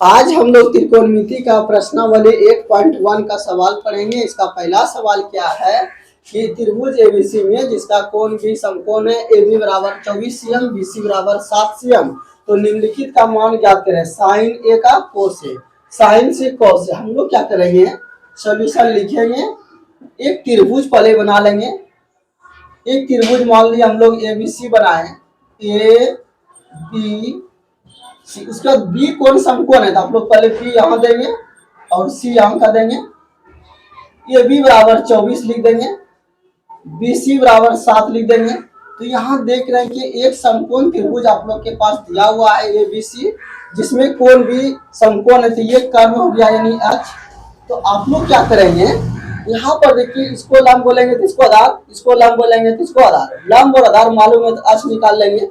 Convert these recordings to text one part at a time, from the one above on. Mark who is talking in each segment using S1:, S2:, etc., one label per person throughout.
S1: आज हम लोग त्रिकोणमिति का प्रश्नावली 8.1 का सवाल पढ़ेंगे। इसका पहला सवाल क्या है कि त्रिभुज एबीसी में जिसका कोण भी समकोण है, AB बराबर 24 cm, BC बराबर 7 cm, तो निम्नलिखित का मान ज्ञात करें। साइन ए का कोस है, साइन से कोस है। हम लोग क्या करेंगे, सॉल्यूशन लिखेंगे। एक त्रिभुज पहले बना लेंगे। एक त्रिभुज मान लिया हम लोग एबीसी बनाए, ए बी सी, उसके बाद बी कोण समकोण है तो आप लोग पहले बी यहाँ देंगे और सी यहाँ का देंगे। ए बी बराबर 24 लिख देंगे, बी सी बराबर 7 लिख देंगे। तो यहाँ देख रहे हैं कि एक समकोण त्रिभुज आप लोग के पास दिया हुआ है ए बी सी, जिसमें कोण भी समकोण है, तो ये कर्ण हो गया यानी एच। तो आप लोग क्या करेंगे, यहाँ पर देखिए, इसको लंब बोलेंगे तो इसको आधार, इसको लंब बोलेंगे तो इसको आधार। लंब और आधार मालूम है तो एच निकाल लेंगे।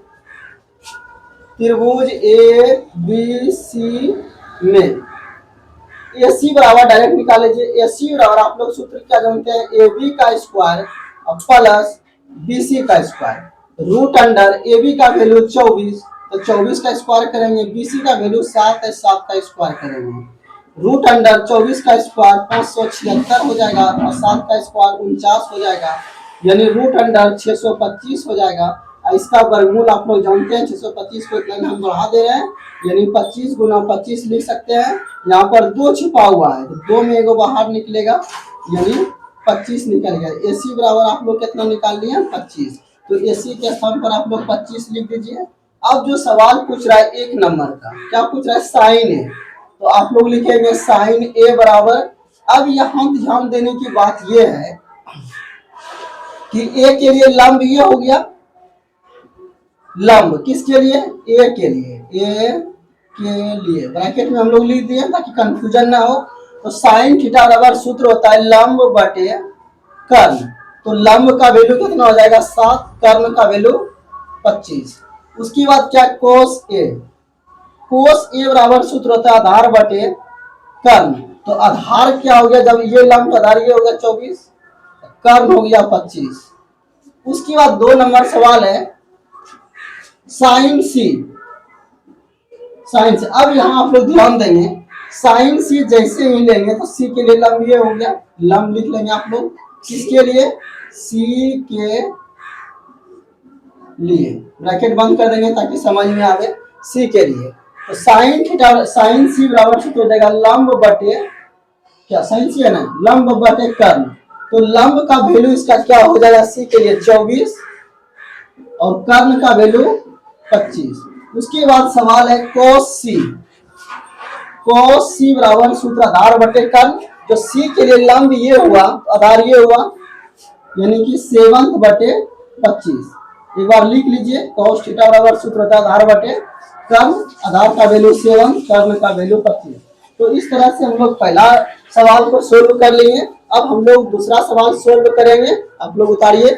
S1: त्रिभुज ए बी सी में ए सी बराबर डायरेक्ट निकाल लीजिए। ए सी बराबर आप लोग सूत्र क्या जानते हैं, ए बी का स्क्वायर प्लस बी सी का square root under A B का वैल्यू 24, तो 24 का स्क्वायर करेंगे, बी सी का वैल्यू 7 है, 7 का स्क्वायर करेंगे। रूट अंडर 24 का स्क्वायर 576 हो जाएगा और 7 का स्क्वायर 49 हो जाएगा, यानी रूट अंडर 625 हो जाएगा। इसका वर्गमूल आप लोग जानते हैं, 625 को इतना हम बढ़ा दे रहे हैं, यानी 25 गुना 25 लिख सकते हैं। यहाँ पर 2 छिपा हुआ है तो 2 में एगो बाहर निकलेगा, यानी 25 निकल गया। एसी बराबर आप लोग कितना निकाल लिए, 25। तो एसी के स्थान पर आप लोग 25 लिख दीजिए। अब जो सवाल पूछ रहा है 1 नंबर का, क्या पूछ रहा है, साइन ए, तो आप लोग लिखेंगे साइन ए बराबर। अब यहाँ ध्यान देने की बात यह है कि ए के लिए लंब ये हो गया, लंब किसके लिए, ए के लिए, ए के लिए ब्रैकेट में हम लोग लिख दिए ताकि कंफ्यूजन ना हो। तो साइन थीटा बराबर सूत्र होता है लंब बटे कर्ण। तो लंब का वैल्यू कितना हो जाएगा 7, कर्ण का वैल्यू 25। उसके बाद क्या, कोस ए, कोस ए बराबर सूत्र होता है आधार बटे कर्ण। तो आधार क्या हो गया, जब ये लंब तो आधार ये हो गया 24, कर्ण हो गया 25। उसके बाद 2 नंबर सवाल है साइन सी, साइन सी। अब यहाँ आप लोग ध्यान देंगे, साइन सी जैसे ही लेंगे तो सी के लिए लंब ये हो गया, लंब लिख लेंगे आप लोग, किसके लिए, सी के लिए, ब्रैकेट बंद कर देंगे ताकि समझ में आवे, सी के लिए। तो साइन थीटा, साइन सी बराबर सूत्र हो जाएगा लंब बटे, क्या साइन सी है ना, लंब बटे कर्ण। तो लंब का वैल्यू इसका क्या हो जाएगा, सी के लिए 24 और कर्ण का वैल्यू 25। उसके बाद सवाल है कोस सी, कोस सी बराबर सूत्र आधार बटे कर्ण। जो सी के लिए लंब ये हुआ, आधार ये हुआ, यानी कि 7 बटे 25। एक बार लिख लीजिए, कोस थीटा बराबर सूत्र होता है आधार बटे कर्ण, आधार का वैल्यू 7, कर्ण का वैल्यू 25। तो इस तरह से हम लोग पहला सवाल को सोल्व कर लेंगे। अब हम लोग दूसरा सवाल सोल्व करेंगे, आप लोग उतारिए।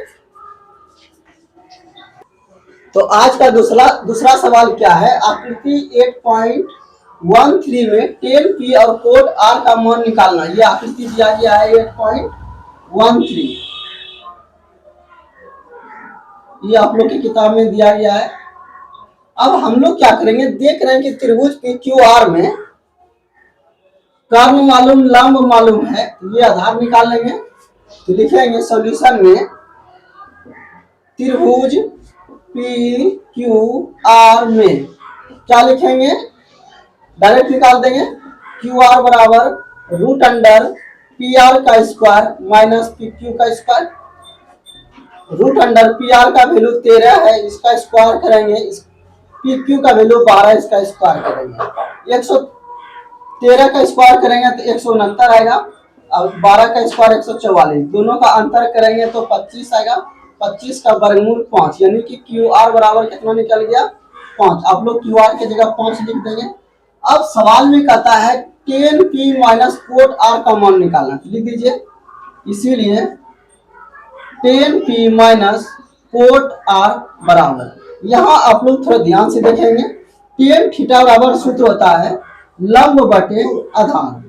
S1: तो आज का दूसरा सवाल क्या है, आकृति 8.13 में टेन पी और कोड आर का मान निकालना। ये आकृति दिया गया है 8.13, ये आप लोग की किताब में दिया गया है। अब हम लोग क्या करेंगे, देख रहे हैं कि त्रिभुज पी क्यू आर में कर्ण मालूम, लंब मालूम है, ये आधार निकाल लेंगे। तो लिखेंगे सॉल्यूशन में त्रिभुज पी क्यू आर में क्या लिखेंगे, डायरेक्ट निकाल देंगे। क्यू आर बराबर रूट अंडर पी आर का स्क्वायर माइनस पी क्यू का square. Root under P R का वैल्यू 13 है, इसका स्क्वायर करेंगे, पी क्यू का वैल्यू 12, इसका स्क्वायर करेंगे। 113 का स्क्वायर करेंगे तो 169 आएगा, और 12 का स्क्वायर 144, दोनों का अंतर करेंगे तो 25 आएगा। 25 का वर्गमूल 5, यानी कि क्यू आर बराबर कितना निकल गया, 5। आप लोग क्यू आर की जगह 5 लिख देंगे। अब सवाल में कहता है tan P minus cot R का मान निकालना, तो लिख दीजिए, इसीलिए tan P minus cot R बराबर, यहाँ आप लोग थोड़ा ध्यान से देखेंगे, टेन थीटा बराबर सूत्र होता है लंब बटे आधार,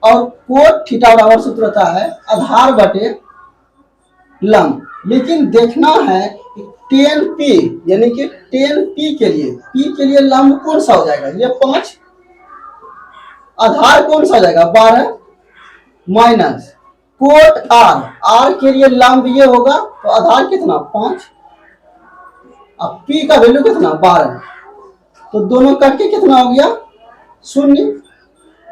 S1: और कोट थीटा बराबर सूत्र होता है आधार बटे लंब। लेकिन देखना है टेन पी, यानी कि टेन पी के लिए लंब कौन सा हो जाएगा, ये 5, आधार कौन सा हो जाएगा 12 माइनस कोट आर, आर के लिए लंब ये होगा तो आधार कितना 5, अब पी का वैल्यू कितना 12, तो दोनों कट के कितना हो गया 0,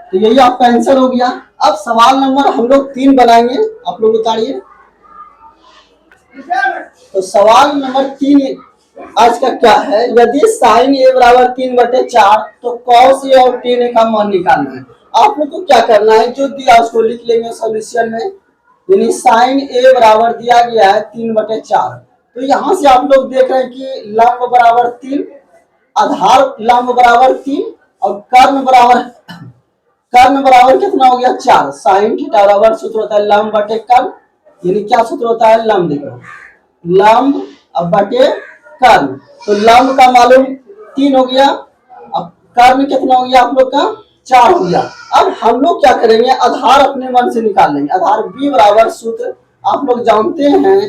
S1: तो यही आपका आंसर हो गया। अब सवाल नंबर हम लोग 3 बनाएंगे, आप लोग उतारिए। तो सवाल नंबर 3 आज का क्या है, यदि साइन ए बराबर 3/4 तो कॉस ए और tan ए का मान निकालना है। आप लोग को क्या करना है, जो दिया उसको लिख लेंगे सॉल्यूशन में, यानी साइन ए बराबर दिया गया है 3/4, तो यहां से आप लोग देख रहे हैं कि लंब बराबर 3, आधार लंब बराबर 3 और कर्ण बराबर कितना हो गया 4, साइन थीटा बराबर सूत्र होता है लंब बटे कर्ण, यानी क्या सूत्र होता है लंब, देखो लंब अब बटे कर्ण, तो लंब का मालूम 3 हो गया, अब कर्ण कितना हो गया आप लोग का 4 हो गया। अब हम लोग क्या करेंगे, आधार अपने मन से निकाल लेंगे। आधार बी बराबर सूत्र आप लोग जानते हैं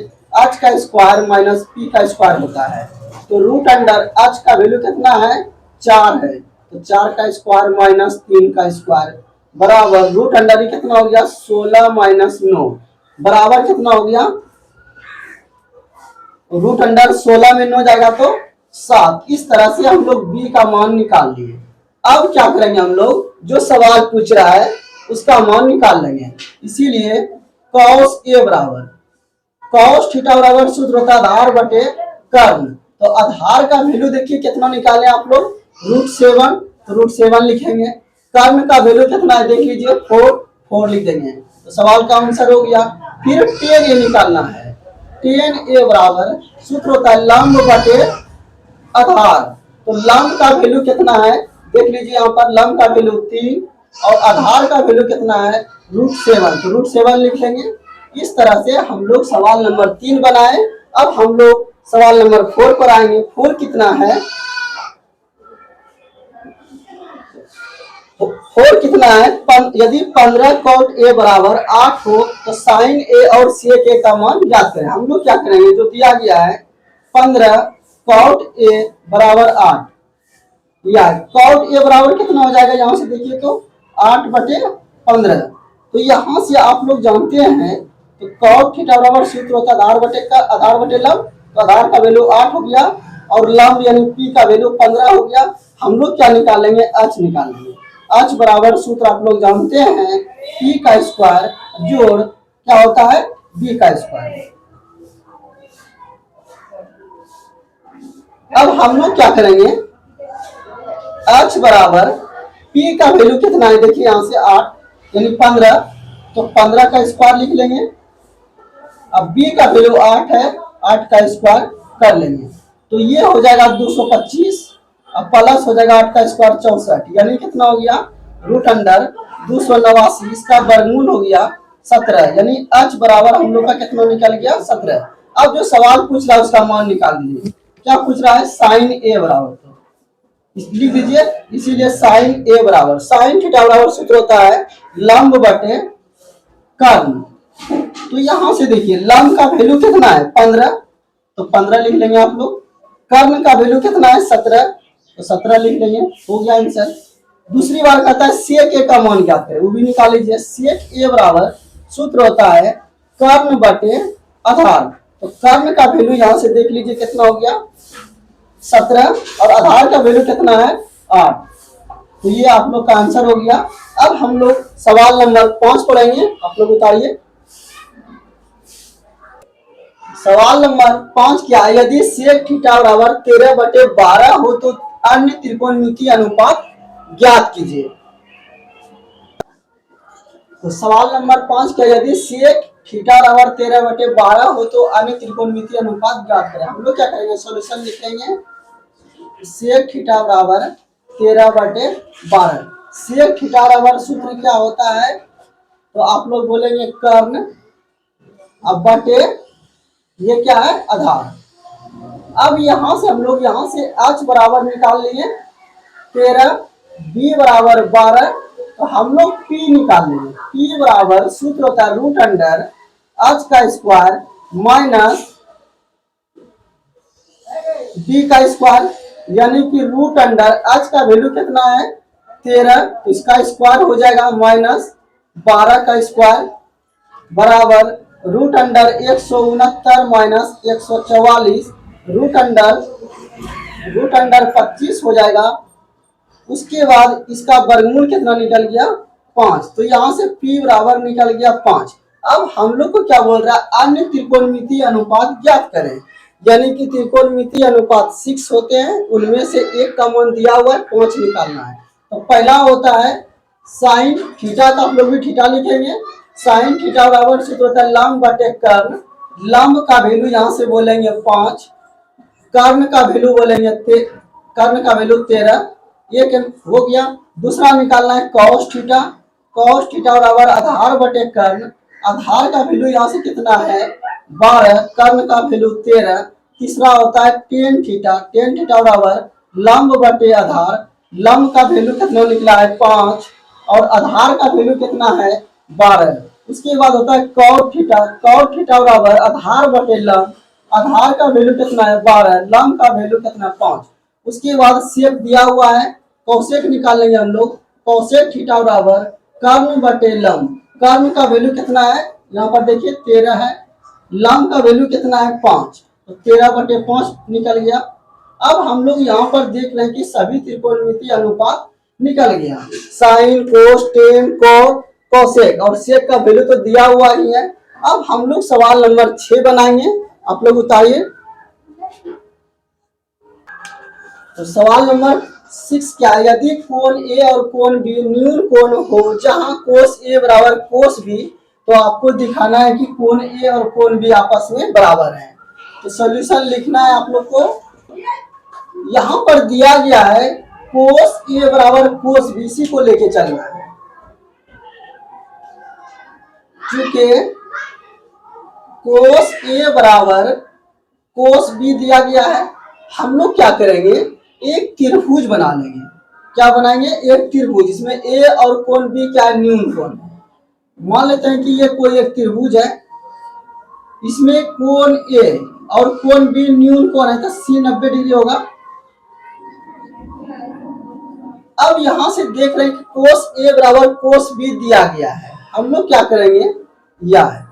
S1: h का स्क्वायर माइनस p का स्क्वायर होता है, तो रूट अंडर h का वैल्यू कितना है 4 है, तो 4 का स्क्वायर माइनस 3 का स्क्वायर बराबर रूट अंडर कितना हो गया 16 माइनस 9 बराबर कितना हो गया, रूट अंडर 16 में 9 जाएगा तो 7। इस तरह से हम लोग b का मान निकाल लिए। अब क्या करेंगे, हम लोग जो सवाल पूछ रहा है उसका मान निकाल लेंगे, इसीलिए cos a बराबर cos थीटा बराबर सूत्र होता है आधार बटे कर्ण, तो आधार का वैल्यू देखिए कितना निकाले आप लोग √7, तो √7 लिखेंगे, कर्ण का वैल्यू कितना है देख लीजिए 4 लिख देंगे, तो सवाल का आंसर हो गया। फिर tan a निकालना है, tan a बराबर सूत्र होता है लंब बटे आधार, तो लंब का वैल्यू कितना है देख लीजिए, यहाँ पर लंब का वैल्यू 3 और आधार का वैल्यू कितना है √7, तो √7 लिख लेंगे। इस तरह से हम लोग सवाल नंबर 3 बनाए। अब हम लोग सवाल नंबर 4 पर आएंगे। 4 कितना है, 4 कितना है, यदि 15 cot a बराबर 8 हो तो साइन a और sec a का मान ज्ञात करें। हम लोग क्या करेंगे, जो दिया गया है 15 cot a बराबर 8, या cot a बराबर कितना हो जाएगा, यहां से देखिए तो 8/15, तो यहां से आप लोग जानते हैं तो cot थीटा बराबर सूत्र होता है आधार बटे लंब, तो आधार का वैल्यू 8 हो गया और लंब यानी p का वैल्यू 15 हो गया। हम लोग क्या निकालेंगे, h निकालेंगे। h बराबर सूत्र आप लोग जानते हैं p का स्क्वायर जोड़ क्या होता है b का स्क्वायर। अब हम लोग क्या करेंगे, h बराबर p का वैल्यू कितना है देखिए, यहां से 8 यानी 15, तो 15 का स्क्वायर लिख लेंगे। अब b का वैल्यू 8 है, 8 का स्क्वायर कर लेंगे, तो ये हो जाएगा 225, अब प्लस हो जाएगा 8 का स्क्वायर 64, यानी कितना हो गया रूट अंडर 289, इसका वर्गमूल हो गया 17, यानी h बराबर हम लोग का कितना निकल गया 17। अब जो सवाल पूछ रहा है उसका मान निकाल दीजिए। क्या पूछ रहा है, साइन a बराबर, तो लिख दीजिए, इसीलिए साइन a बराबर साइन थीटा बराबर सूत्र होता है लंब बटे कर्ण, तो यहां से देखिए लंब का वैल्यू कितना है 15, तो 15 लिख लेंगे आप लोग, कर्ण का वैल्यू कितना है 17, तो 17 लिख लेंगे, हो गया आंसर। दूसरी बार कहता है sec a का मान क्या है, वो भी निकाल लीजिए। sec a बराबर सूत्र होता है कर्ण बटे आधार, तो कर्ण का वैल्यू यहां से देख लीजिए कितना हो गया 17 और आधार का वैल्यू कितना है 8, तो ये आप लोग का आंसर हो गया। अब हम लोग सवाल नंबर 5 पढ़ेंगे, आप लोग उतारिए। सवाल नंबर 5 क्या है, यदि sec थीटा बराबर 13/12 हो तो अन्य त्रिकोणमितीय अनुपात ज्ञात कीजिए। तो सवाल नंबर 5 क्या, यदि sec थीटा बराबर 13/12 हो तो अन्य त्रिकोणमितीय अनुपात ज्ञात करें। हम लोग क्या करेंगे, सॉल्यूशन लिखेंगे, sec थीटा बराबर 13/12, sec थीटा बराबर सूत्र क्या होता है, तो आप लोग बोलेंगे कर्ण, अब बटे ये क्या है आधार। अब यहां से हम लोग यहां से h बराबर निकाल लिए 13, b बराबर 12, तो हम लोग p निकाल लेंगे। p बराबर सूत्र होता है रूट अंडर h का स्क्वायर माइनस b का स्क्वायर, यानी कि रूट अंडर h का वैल्यू कितना है 13, तो इसका स्क्वायर हो जाएगा -12 का स्क्वायर बराबर √169 माइनस 144 √अंडर 25 हो जाएगा। उसके बाद इसका वर्गमूल कितना निकल गया 5, तो यहाँ से p बराबर निकल गया 5। अब हम लोग को क्या बोल रहा है, अन्य त्रिकोणमितीय अनुपात ज्ञात करें, यानी कि त्रिकोणमितीय अनुपात 6 होते हैं, उनमें से एक का मान दिया हुआ है 5 निकालना है। तो पहला होता है साइन थीटा, तो आप लोग भी थीटा लिखेंगे। साइन थीटा बराबर सूत्र होता है लंब बटे कर्ण। लंब का वैल्यू यहाँ से बोलेंगे 5, कर्ण का वैल्यू बोलेंगे कर्ण का वैल्यू 13, एक हो गया। दूसरा निकालना है कॉस थीटा। कॉस थीटा बराबर आधार बटे कर्ण। आधार का वैल्यू यहाँ से कितना है 12, कर्ण का वैल्यू 13। तीसरा होता है टेन थीटा। टेन थीटा बराबर लंब बटे आधार। लंब का वैल्यू कितना निकला है 5 और आधार का वैल्यू कितना है 12। उसके बाद होता है कॉट थीटा। कॉट थीटा बराबर आधार बटे लंब। आधार का वैल्यू कितना है 12, लंब का वैल्यू कितना है 5। उसके बाद सेक दिया हुआ है, कौशेक निकाल लेंगे हम लोग। कौशेक थीटा बराबर कर्ण बटे लंब। कर्ण का वैल्यू कितना है यहाँ पर देखिए 13 है, लंब का वैल्यू कितना है 5, तो 13 बटे 5 निकल गया। अब हम लोग यहाँ पर देख रहे हैं कि सभी त्रिकोणमितीय अनुपात निकल गया, sine cos ten coat cosec, और सेक का वैल्यू तो दिया हुआ ही है। अब हम लोग सवाल नंबर 6 बनाएंगे, आप लोग उतारिए। तो सवाल नंबर 6 क्या है, यदि कोण ए और कोण बी न्यून कोण हो जहां कोस ए बराबर कोस बी, तो आपको दिखाना है कि कोण ए और कोण बी आपस में बराबर है। तो सॉल्यूशन लिखना है आप लोग को। यहां पर दिया गया है कोस ए बराबर कोस बी, इसी को लेके चलना है। चूंकि कोस ए बराबर कोस बी दिया गया है, हम लोग क्या करेंगे एक त्रिभुज बना लेंगे। क्या बनाएंगे, एक त्रिभुज, इसमें ए और कोण बी क्या है न्यून कोण। मान लेते हैं कि ये कोई एक त्रिभुज है, इसमें कोण ए और कोण बी न्यून कोण है, तो सी 90 डिग्री होगा। अब यहां से देख रहे हैं कि कोस ए बराबर कोस बी दिया गया है, हम लोग क्या करेंगे, यह है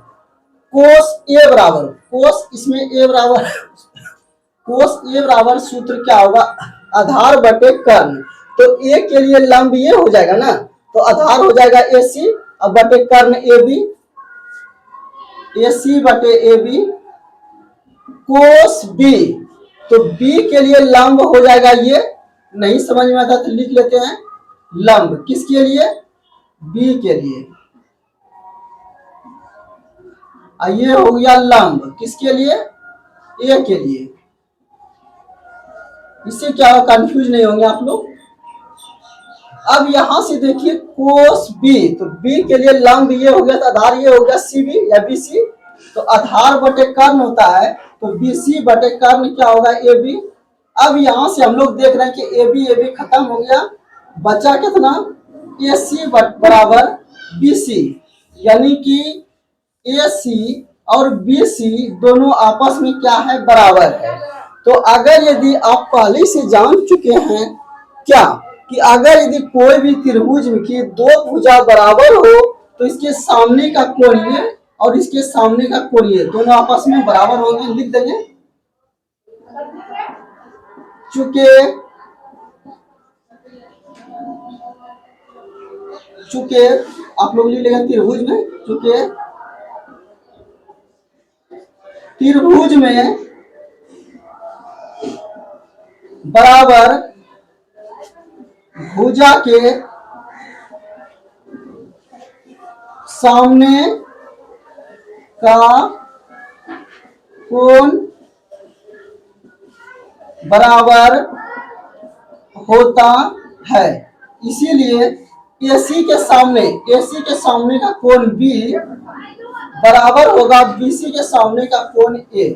S1: कोस ए बराबर कोस, इसमें ए बराबर कोस ए बराबर सूत्र क्या होगा आधार बटे कर्ण। तो ए के लिए लंब ये हो जाएगा ना, तो आधार हो जाएगा ए सी, अब बटे कर्ण ए बी, ए सी बटे ए बी। कोस बी, तो बी के लिए लंब हो जाएगा ये, नहीं समझ में आता तो लिख लेते हैं लंब किसके लिए, बी के लिए। ये हो गया लंब किसके लिए, ए के लिए। इससे क्या हो कंफ्यूज नहीं होंगे आप लोग। अब यहां से देखिए कोस बी, तो बी के लिए लंब ये हो गया, तो आधार ये हो गया सी बी या बी सी, तो आधार बटे कर्ण होता है, तो बी सी बटे कर्ण क्या होगा ए बी। अब यहां से हम लोग देख रहे हैं कि ए बी खत्म हो गया, बचा कितना ए सी बराबर बी सी, यानी कि ए सी और बी सी दोनों आपस में क्या है बराबर है। तो अगर यदि आप पहले से जान चुके हैं क्या कि अगर यदि कोई भी त्रिभुज की दो भुजा बराबर हो, तो इसके सामने का कोण ये और इसके सामने का कोण ये दोनों आपस में बराबर होंगे, लिख देंगे। चूंकि आप लोग लिख लेंगे त्रिभुज में, चूंकि त्रिभुज में बराबर भुजा के सामने का कोण बराबर होता है, इसीलिए AC के सामने का कोण B बराबर होगा BC के सामने का कोण A।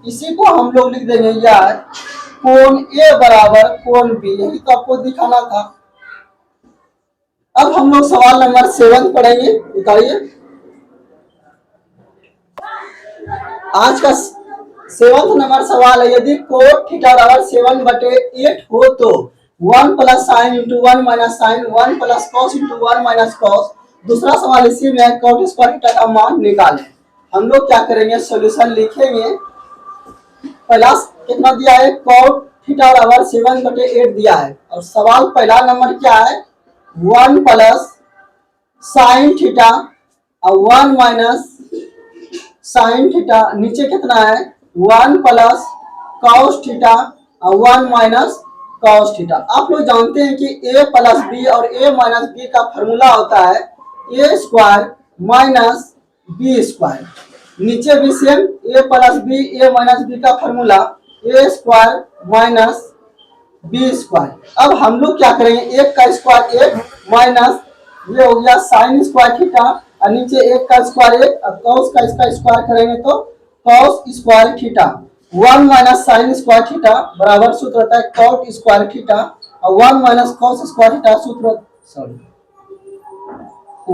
S1: इसी को हम लोग लिख देंगे यार कोण A बराबर कोण B, यही तो आपको दिखाना था। अब हम लोग सवाल नंबर 7 पढ़ेंगे, बताइए। आज का 7वां नंबर सवाल है, यदि कोट थीटा बराबर 7/8 हो तो 1 plus sine into 1 minus sine, 1 plus cos into 1 minus cos. दूसरा सवाल इसी में है, कॉट स्क्वायर थीटा का मान निकालें। हम लोग क्या करेंगे, सॉल्यूशन लिखेंगे। पहला कितना दिया है, कॉट थीटा बराबर 7/8 दिया है, और सवाल पहला नंबर क्या है, 1 प्लस साइन थीटा और 1 माइनस साइन थीटा, नीचे कितना है 1 प्लस कॉस थीटा और 1 माइनस कॉस थीटा। आप लोग जानते हैं कि a प्लस बी और a माइनस बी का फॉर्मूला होता है a square minus B square. नीचे भी same a plus B a minus B का formula a square minus B square. अब हम लोग क्या करेंगे, एक का स्क्वायर एक माइनस ये हो गया साइन स्क्वायर थीटा, और नीचे एक का स्क्वायर एक, और कॉस का इसका स्क्वायर करेंगे तो cos square theta. 1 minus sine square theta बराबर सूत्र होता है कॉट स्क्वायर थीटा, और 1 माइनस कॉस स्क्वायर थीटा सूत्र, sorry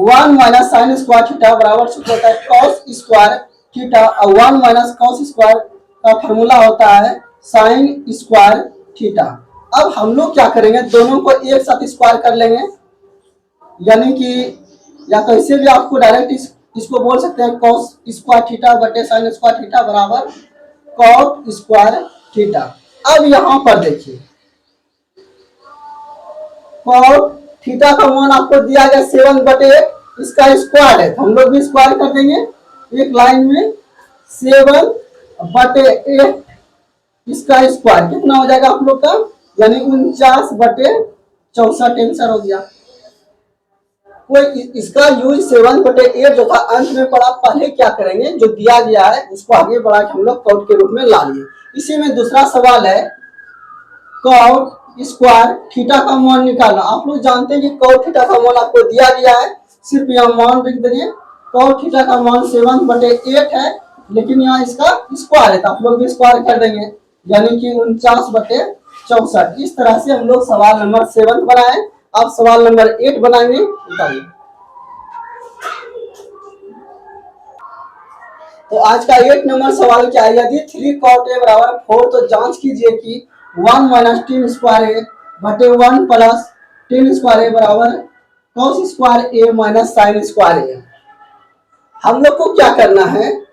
S1: 1 minus sine square theta बराबर सूत्र होता है कॉस स्क्वायर थीटा, और 1 माइनस कॉस स्क्वायर का फॉर्मूला होता है साइन स्क्वायर थीटा। अब हम लोग क्या करेंगे, दोनों को एक साथ स्क्वायर कर लेंगे, यानी कि या तो इसे भी आपको डायरेक्ट इसको बोल सकते हैं कॉस स्क्वायर थीटा बटे साइन स्क्वायर थीटा बराबर कॉट स्क्वायर थीटा। अब यहां पर देखिए, कॉट थीटा का मान आपको दिया गया 7/8, इसका स्क्वायर है तो हम लोग भी स्क्वायर कर देंगे एक लाइन में। 7/8 इसका स्क्वायर कितना हो जाएगा आप लोग का, यानी 49/64 आंसर हो गया। कोई इसका यूज 7/8 जो था अंत में पढ़ा, पहले क्या करेंगे, जो दिया गया है उसको आगे बढ़ा के हम लोग कॉट के रूप में ला लिए। इसी में दूसरा सवाल है, कॉट स्क्वायर थीटा का मान निकालना। आप लोग जानते हैं कि कॉट थीटा का मान आपको दिया गया है, सिर्फ यहाँ मान लिख देंगे। कॉट थीटा का मान 7/8 है, लेकिन यहाँ इसका स्क्वायर है तो आप लोग भी स्क्वायर कर देंगे, यानी कि 49/64। इस तरह से हम लोग सवाल नंबर 7 बनाए। अब सवाल नंबर 8 बनाएंगे, बताइए। तो आज का 8 नंबर सवाल क्या है, यदि 3 cot a बराबर 4 तो जांच कीजिए कि 1 माइनस टेन स्क्वायर ए बटे 1 प्लस टेन स्क्वायर ए बराबर cos स्क्वायर ए माइनस साइन स्क्वायर ए। हम लोग को क्या करना है,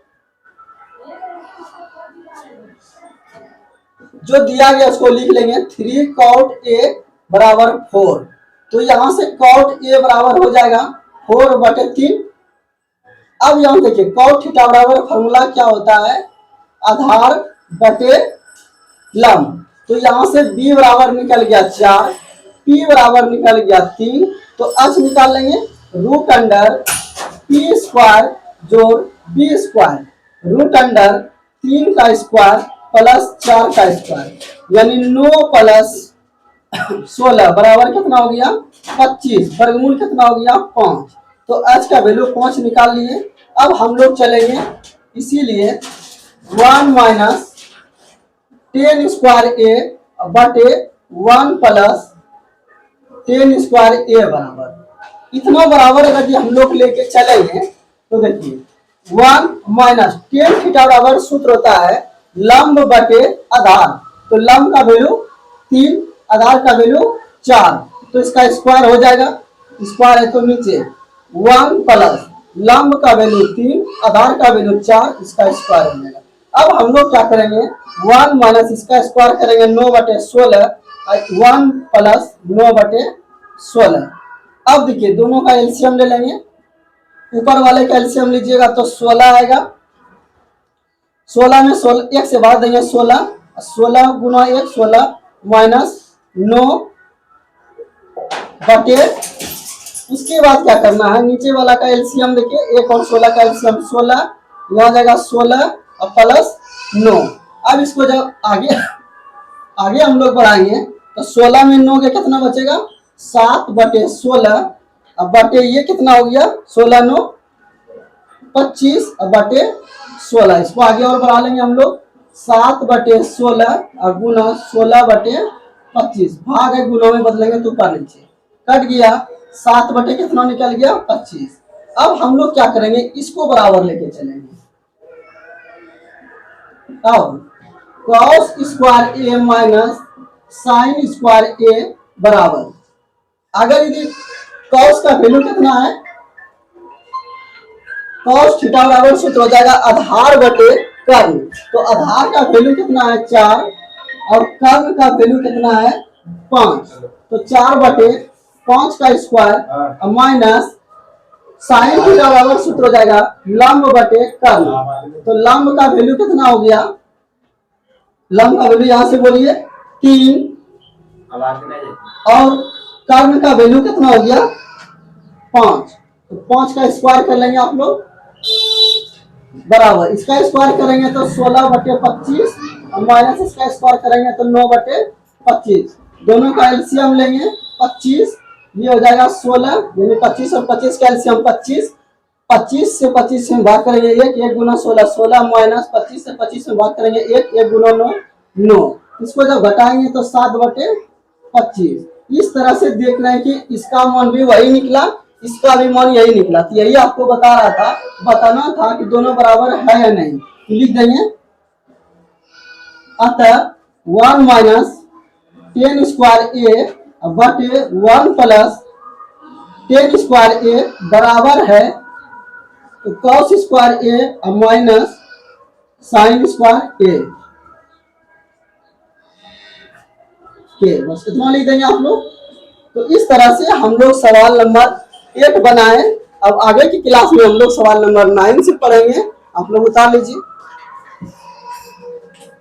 S1: जो दिया गया उसको लिख लेंगे। 3 cot a बराबर 4, तो यहां से cot a बराबर हो जाएगा 4/3। अब यहां देखिए cot थीटा बराबर फॉर्मूला क्या होता है, आधार बटे लंब। तो यहां से b बराबर निकल गया 4, p बराबर निकल गया 3, तो h निकाल लेंगे रूट अंडर p स्क्वायर जोड़ b स्क्वायर, रूट अंडर 3 का स्क्वायर प्लस 4 का स्क्वायर, यानी 9 प्लस 16 बराबर कितना हो गया 25, वर्गमूल कितना हो गया 5। तो h का वैल्यू 5 निकाल लिए। अब हम लोग चलेंगे, इसीलिए 1 माइनस टेन स्क्वायर ए बटे 1 प्लस टेन स्क्वायर ए बराबर इतना बराबर अगर हम लोग लेके चलेंगे तो देखिए 1 माइनस टेन थीटा बराबर सूत्र होता है लंब बटे आधार। तो लंब का वैल्यू 3, आधार का वैल्यू 4, तो इसका स्क्वायर हो जाएगा, स्क्वायर है तो नीचे 1 प्लस लंब का वैल्यू 3, आधार का वैल्यू 4, इसका स्क्वायर हो जाएगा। अब हम लोग क्या करेंगे, 1 माइनस इसका स्क्वायर करेंगे 9/16, 1 प्लस 9/16। अब देखिए दोनों का एलसीएम ले लेंगे, ऊपर वाले का एलसीएम लीजिएगा तो 16 आएगा। 16 में 16 एक से बाहर देंगे 16, 16 गुना 1 16 माइनस 9 बटे, उसके बाद क्या करना है, नीचे वाला का एलसीएम देखिए, 1 और 16 का एलसीएम 16, यहाँ जाएगा 16 और प्लस 9। अब इसको जब आगे हम लोग बढ़ाएंगे तो 16 में 9 के कितना बचेगा 7/16, अब बटे ये कितना हो गया 16 9 25 बटे 16। इसको आगे और बढ़ा लेंगे हम लोग, 7/16 और गुना 16/25, भाग है गुना में बदलेंगे तो ऊपर नीचे कट गया, 7 बटे कितना निकल गया 25। अब हम लोग क्या करेंगे, इसको बराबर लेके चलेंगे। अब cos स्क्वायर ए माइनस साइन स्क्वायर ए बराबर, अगर यदि कॉस का वैल्यू कितना है, कॉस थीटा बराबर सूत्र हो जाएगा आधार बटे कर्ण। तो आधार का वैल्यू कितना है 4 और कर्ण का वैल्यू कितना है 5। तो 4 बटे 5 का स्क्वायर माइनस साइन थीटा बराबर सूत्र हो जाएगा लंब बटे कर्ण। तो लंब का वैल्यू कितना हो गया, लंब का वैल्यू यहां से बोलिए 3 और कर्ण का वैल्यू कितना हो गया 5। तो 5 का स्क्वायर कर लेंगे आप लोग, बराबर इसका स्क्वायर करेंगे तो 16 बटे 25 और माइनस इसका स्क्वायर करेंगे तो 9 बटे 25। दोनों का एलसीएम लेंगे 25, ये हो जाएगा 16, यानी 25 और 25 का एलसीएम 25। 25 से 25 में भाग करेंगे 1, 1 गुना 16, 16 माइनस 25 से 25 में भाग करेंगे 1, 1 गुना 9, 9। इसको जब घटाएंगे तो 7 बटे 25। इस तरह से देख रहे हैं कि इसका मान भी वही निकला, इसका भी मान यही निकला। तो यही आपको बता रहा था, बताना था कि दोनों बराबर है या नहीं। तो लिख देंगे अतः 1 माइनस 10 स्क्वायर ए बटे 1 प्लस 10 स्क्वायर ए बराबर है कॉस स्क्वायर ए माइनस साइन स्क्वायर ए के। बस इतना लिख देंगे आप लोग। तो इस तरह से हम लोग सवाल नंबर 8 बनाए। अब आगे की क्लास में हम लोग सवाल नंबर 9 से पढ़ेंगे, आप लोग उतार लीजिए।